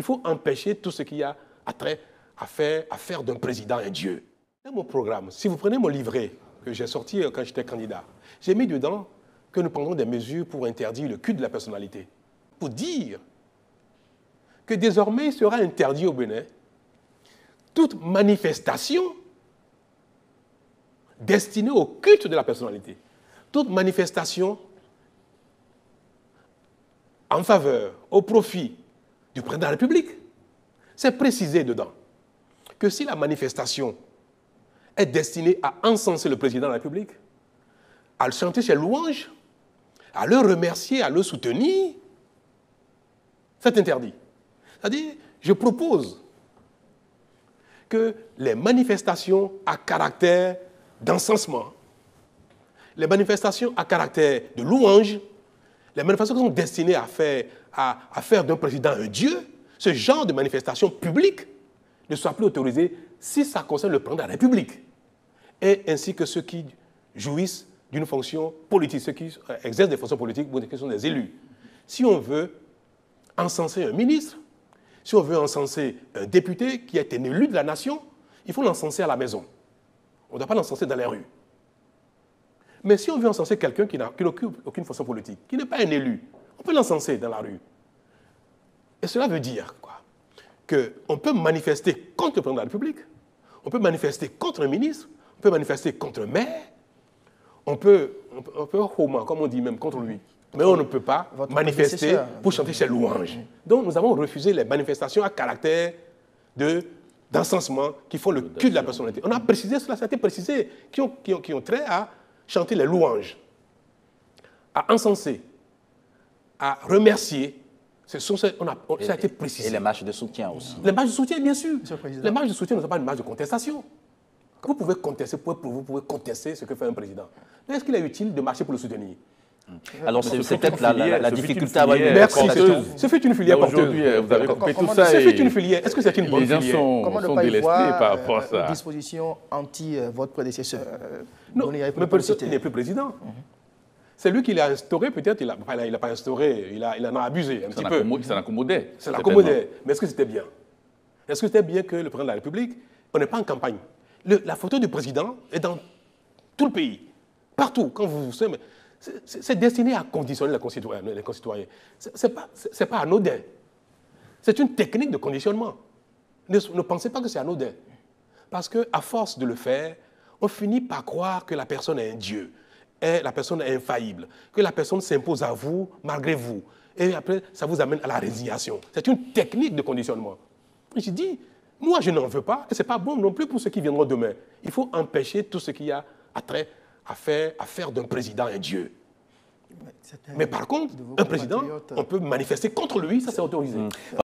faut empêcher tout ce qui a trait à faire d'un président un dieu. Dans mon programme, si vous prenez mon livret que j'ai sorti quand j'étais candidat, j'ai mis dedans que nous prendrons des mesures pour interdire le culte de la personnalité. Pour dire que désormais, il sera interdit au Bénin toute manifestation destinée au culte de la personnalité. Toute manifestation en faveur, au profit du président de la République. C'est précisé dedans que si la manifestation est destinée à encenser le président de la République, à le chanter ses louanges, à le remercier, à le soutenir, c'est interdit. C'est-à-dire, je propose que les manifestations à caractère d'encensement, les manifestations à caractère de louange, les manifestations qui sont destinées à faire d'un président un dieu, ce genre de manifestations publiques ne soient plus autorisées si ça concerne le président de la République, et ainsi que ceux qui jouissent d'une fonction politique, ceux qui exercent des fonctions politiques, qui sont des élus. Si on veut encenser un ministre, si on veut encenser un député qui est un élu de la nation, il faut l'encenser à la maison. On ne doit pas l'encenser dans les rues. Mais si on veut encenser quelqu'un qui n'occupe aucune fonction politique, qui n'est pas un élu, on peut l'encenser dans la rue. Et cela veut dire quoi? Qu'on peut manifester contre le président de la République, on peut manifester contre un ministre, on peut manifester contre un maire, on peut comme on dit même, contre lui. Mais on ne peut pas manifester pour chanter ses louanges. Donc nous avons refusé les manifestations à caractère d'encensement qui font le culte de la personnalité. On a précisé cela, ça a été précisé, qui ont trait à chanter les louanges, à encenser, à remercier. Ça a été précisé. Et les marches de soutien aussi. Les marches de soutien, bien sûr. Les marches de soutien ne sont pas une marche de contestation. Vous pouvez contester ce que fait un président. Mais est-ce qu'il est utile de marcher pour le soutenir? Alors c'est peut-être la difficulté à avoir une Merci. Ce fut une filière porteuse. Aujourd'hui, vous avez coupé tout ça. Ce fut une filière. Est-ce que c'est une bonne filière? Les gens sont délestés par rapport à ça. Une disposition anti votre prédécesseur. Non, mais il n'est plus président. C'est lui qui l'a instauré, peut-être, il n'a pas instauré, il en a abusé un petit peu. Ça l'accommodait. Ça l'accommodait. Mais est-ce que c'était bien? Est-ce que c'était bien que le président de la République, on n'est pas en campagne? La photo du président est dans tout le pays, partout. Quand vous savez, c'est destiné à conditionner les concitoyens. Ce n'est pas anodin. C'est une technique de conditionnement. Ne pensez pas que c'est anodin. Parce qu'à force de le faire, on finit par croire que la personne est un dieu, la personne est infaillible, que la personne s'impose à vous malgré vous. Et après, ça vous amène à la résignation. C'est une technique de conditionnement. Je dis, moi je n'en veux pas, et ce n'est pas bon non plus pour ceux qui viendront demain. Il faut empêcher tout ce qui a trait à faire d'un président un dieu. Mais par contre, un président, on peut manifester contre lui, ça c'est autorisé.